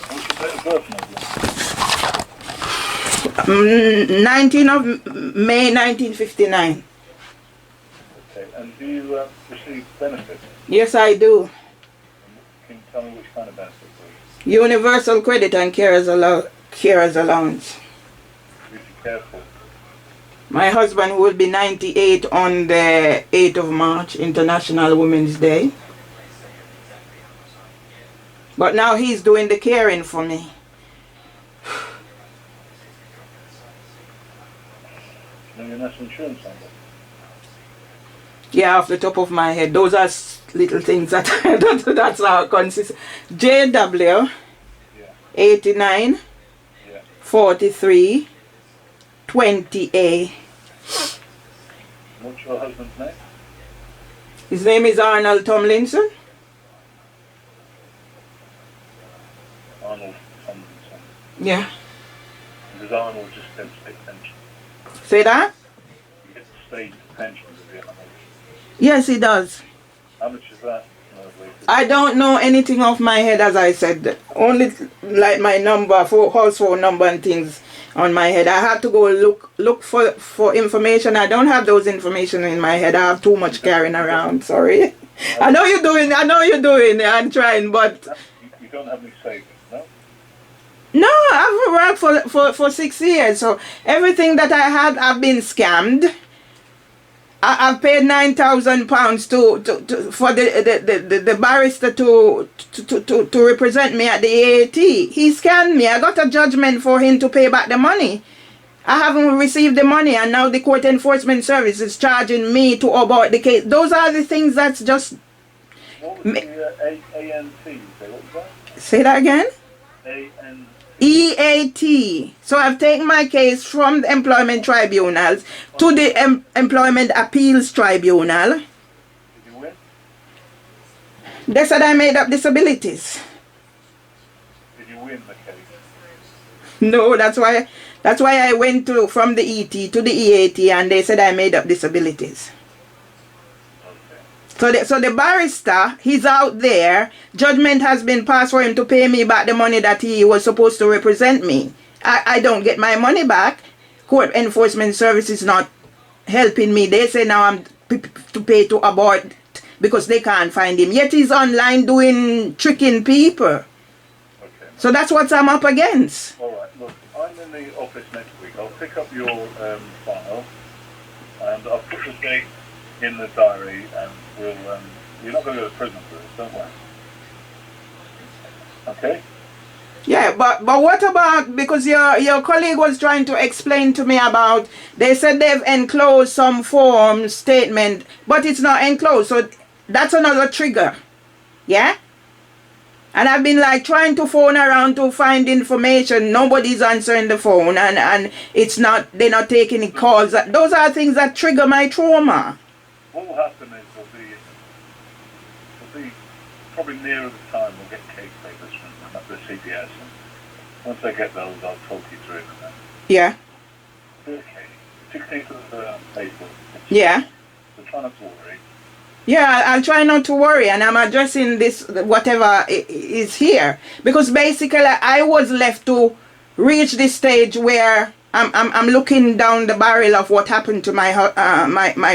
What's your date of birth, Mervelee? 19th of May 1959. Okay, and do you receive benefits? Yes, I do. Can you tell me which kind of benefits? Universal credit and carers allowance. Who's you care for? My husband will be 98 on the 8th of March, International Women's Day. But now he's doing the caring for me. You know your national insurance number? Yeah, off the top of my head. Those are little things that that's how it consists. JW 89 43 20A. What's your husband's name? His name is Arnold Tomlinson. Arnold Tomlinson. Yeah. And does Arnold just get state pension? Say that? You get the state pension of the Arnold. Yes, he does. How much is that? I don't know anything off my head, as I said. Only like my number, house phone number and things on my head. I had to go look for information. I don't have those information in my head. I have too much carrying around. Sorry. I know you're doing. I'm trying, but you don't have any savings, no? No, I've worked for 6 years. So everything that I had, I've been scammed. I've paid £9,000 for the barrister to represent me at the AAT. He scammed me. I got a judgment for him to pay back the money. I haven't received the money, and now the Court Enforcement Service is charging me to abort the case. Those are the things that's just... What was the ANT? What was that? Say that again? ANT. EAT. So I've taken my case from the employment tribunals to the employment appeals tribunal. Did you win? They said I made up disabilities. Did you win the case? No, that's why I went from the ET to the EAT, and they said I made up disabilities. So the barrister, he's out there. Judgment has been passed for him to pay me back the money that he was supposed to represent me. I don't get my money back. Court Enforcement Service is not helping me. They say now I'm to pay to abort because they can't find him. Yet he's online tricking people. Okay. So that's what I'm up against. All right. Look, I'm in the office next week. I'll pick up your file and I'll put the date in the diary, and we'll you're not going to go to prison for this, don't worry. Okay? Yeah, but what about, because your colleague was trying to explain to me about, they said they've enclosed some form statement, but it's not enclosed, so that's another trigger. Yeah? And I've been like trying to phone around to find information. Nobody's answering the phone, and it's not, they're not taking any calls. Those are things that trigger my trauma. What will happen is we'll be probably nearer the time we'll get case papers from the CPS, and once I get those I'll talk you through them. Yeah. Okay. 16th of April. Yeah. So try not to worry. Yeah, I'll try not to worry, and I'm addressing this, whatever is here. Because basically I was left to reach this stage where I'm looking down the barrel of what happened to my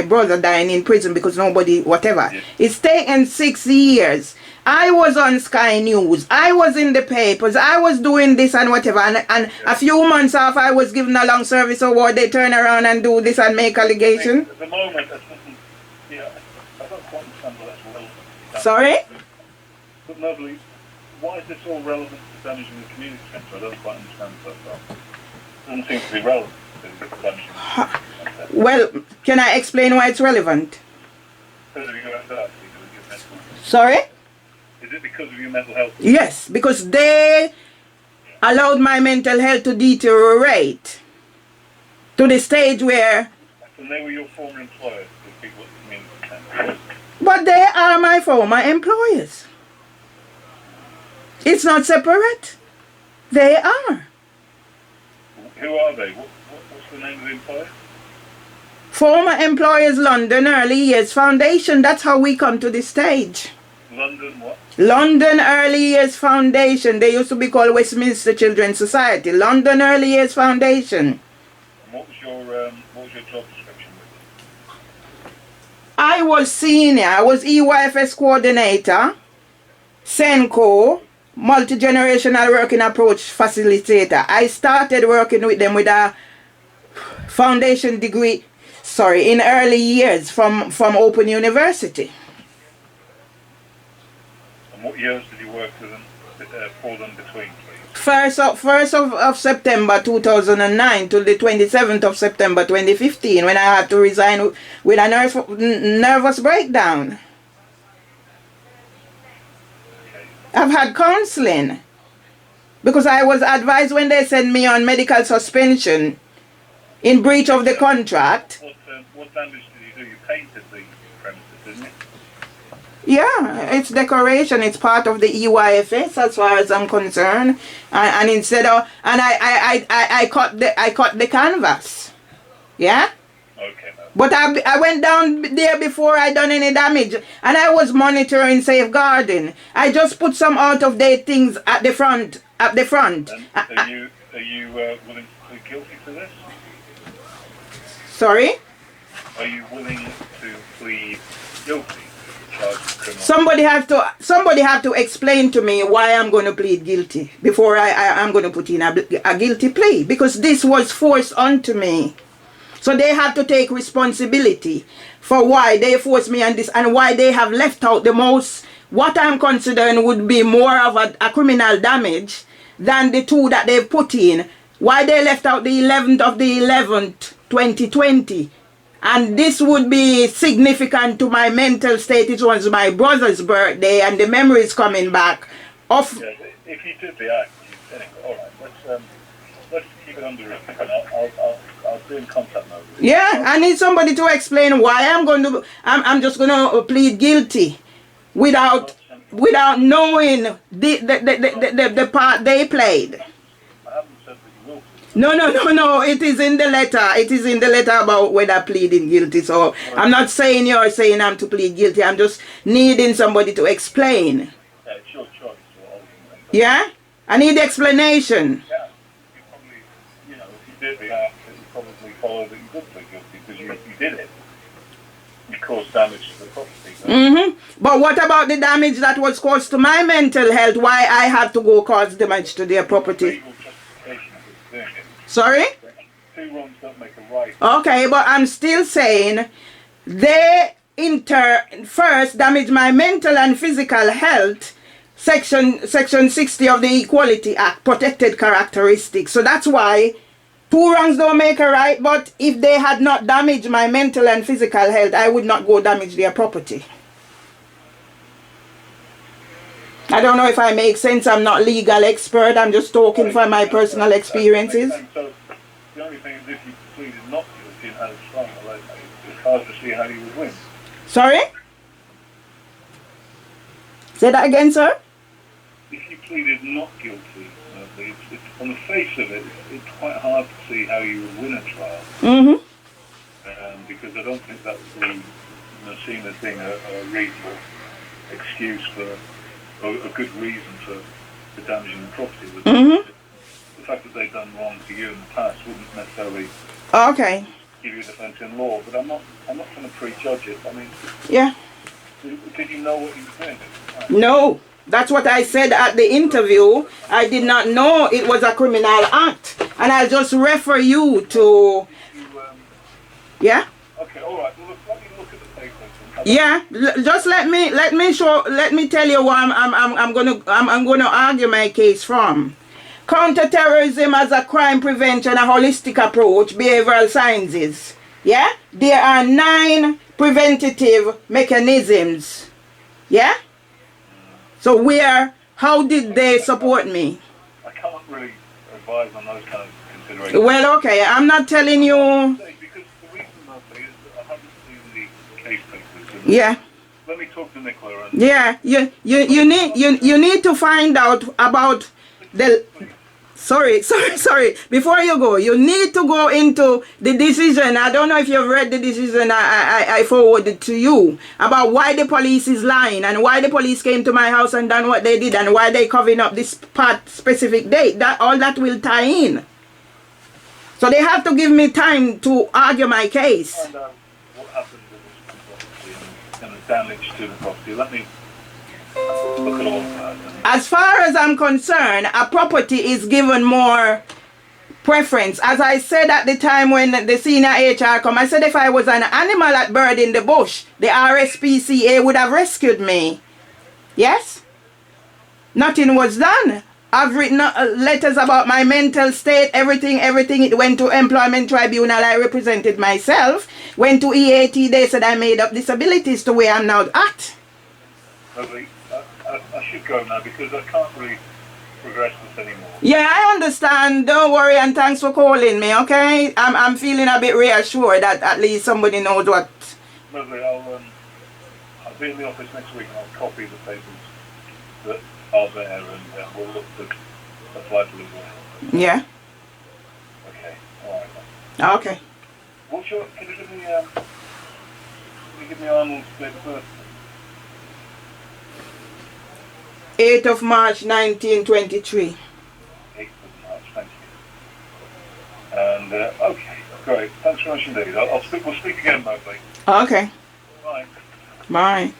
brother dying in prison because nobody, whatever. Yeah. It's taken 6 years. I was on Sky News. I was in the papers. I was doing this and whatever. And a few months after I was given a long service award, they turn around and do this and make allegations. At the moment, yeah, I don't quite understand what that's relevant. Sorry? But Mervelee, why is this all relevant to damaging the community centre? I don't quite understand that. Doesn't seem to be relevant to damaging the community centre. Well, can I explain why it's relevant? Because of your mental health. Sorry? Is it because of your mental health? Yes, because they allowed my mental health to deteriorate to the stage where... And they were your former employers, the people at the community centre. But they are my former employers. It's not separate. They are. Who are they? What's the name of the employer? Former Employers London Early Years Foundation. That's how we come to this stage. London what? London Early Years Foundation. They used to be called Westminster Children's Society. London Early Years Foundation. And what was your job description with it? I was senior. I was EYFS coordinator, Senko, multi-generational working approach facilitator. I started working with them with a foundation degree, in early years from Open University. And what years did you work with them, for them between, please? 1st of September 2009 to the 27th of September 2015, when I had to resign with a nervous breakdown. Okay. I've had counseling because I was advised when they sent me on medical suspension in breach of the contract. What damage did you do? You painted the premises, didn't you? Yeah, it's decoration. It's part of the EYFS as far as I'm concerned. And instead of, and I cut the canvas. Yeah. Okay. No. But I went down there before I done any damage, and I was monitoring safeguarding. I just put some out of date things at the front. And are you willing to plead guilty for this? Sorry. Are you willing to plead guilty? Somebody have to explain to me why I'm going to plead guilty before I'm going to put in a guilty plea, because this was forced onto me. So they have to take responsibility for why they forced me on this and why they have left out the most, what I'm considering would be more of a criminal damage than the two that they've put in. Why they left out the 11th of the 11th, 2020. And this would be significant to my mental state. It was my brother's birthday and the memories coming back of... Yeah, if you did the act, anyway, all right, let's keep it under review. I'll be in contact now. Yeah, I need somebody to explain why I'm just going to plead guilty without knowing the part they played. No, it is in the letter. It is in the letter about whether pleading guilty. So I'm not saying you're saying I'm to plead guilty. I'm just needing somebody to explain. Yeah, it's your choice. Yeah? I need explanation. Yeah. You probably, if you did the act, you probably follow that you did plead guilty because you did it. You caused damage to the property. Mm-hmm. But what about the damage that was caused to my mental health? Why I have to go cause damage to their property? Sorry? Two wrongs don't make a right. Okay, but I'm still saying they first damage my mental and physical health. Section 60 of the Equality Act, protected characteristics. So that's why two wrongs don't make a right, but if they had not damaged my mental and physical health, I would not go damage their property. I don't know if I make sense. I'm not legal expert. I'm just talking from my personal experiences. So the only thing is if you pleaded not guilty and had a trial, it's hard to see how you would win. Sorry? Say that again, sir? If you pleaded not guilty, it's on the face of it, it's quite hard to see how you would win a trial. Mm-hmm. Because I don't think that would be seen as being a reasonable excuse for a good reason for damaging the property. Mm-hmm. The fact that they've done wrong to you in the past wouldn't necessarily give you a defence in law. But I'm not trying to prejudge it. I mean, yeah. Did you know what you were doing? No, that's what I said at the interview. I did not know it was a criminal act, and I'll just refer you to. Yeah. Okay. All right. Well, let me look at the papers. Yeah, just let me tell you what I'm gonna argue my case from. Counterterrorism as a crime prevention, a holistic approach, behavioral sciences. Yeah, there are 9 preventative mechanisms. Yeah. So how did they support me? I can't really advise on those kind of considerations. Well, okay, I'm not telling you. Because the reason is that I haven't seen the case papers. Yeah. Let me talk to Nicola. Yeah, you need to find out about the. Sorry. Before you go, you need to go into the decision. I don't know if you've read the decision I forwarded to you about why the police is lying and why the police came to my house and done what they did and why they covering up this specific date. That all that will tie in. So they have to give me time to argue my case. Find out what happened with this property and the damage to the property. Let me look at all of that. As far as I'm concerned, a property is given more preference. As I said at the time when the senior HR come, I said if I was an animal at bird in the bush, the RSPCA would have rescued me. Yes? Nothing was done. I've written letters about my mental state, everything. It went to employment tribunal. I represented myself. Went to EAT. They said I made up disabilities to where I'm now at. Mervelee, I should go now because I can't really progress this anymore. Yeah, I understand. Don't worry, and thanks for calling me, okay? I'm feeling a bit reassured that at least somebody knows what... Mervelee, I'll be in the office next week and I'll copy the papers that are there and we'll look to apply for it. Yeah? Okay, alright then. Okay. What's your... Can you give me Arnold's date of birth? 8th of March 1923. 8th of March, thank you. And, okay, great. Thanks very much indeed. We'll speak again, Mervelee. Okay. Bye. Bye.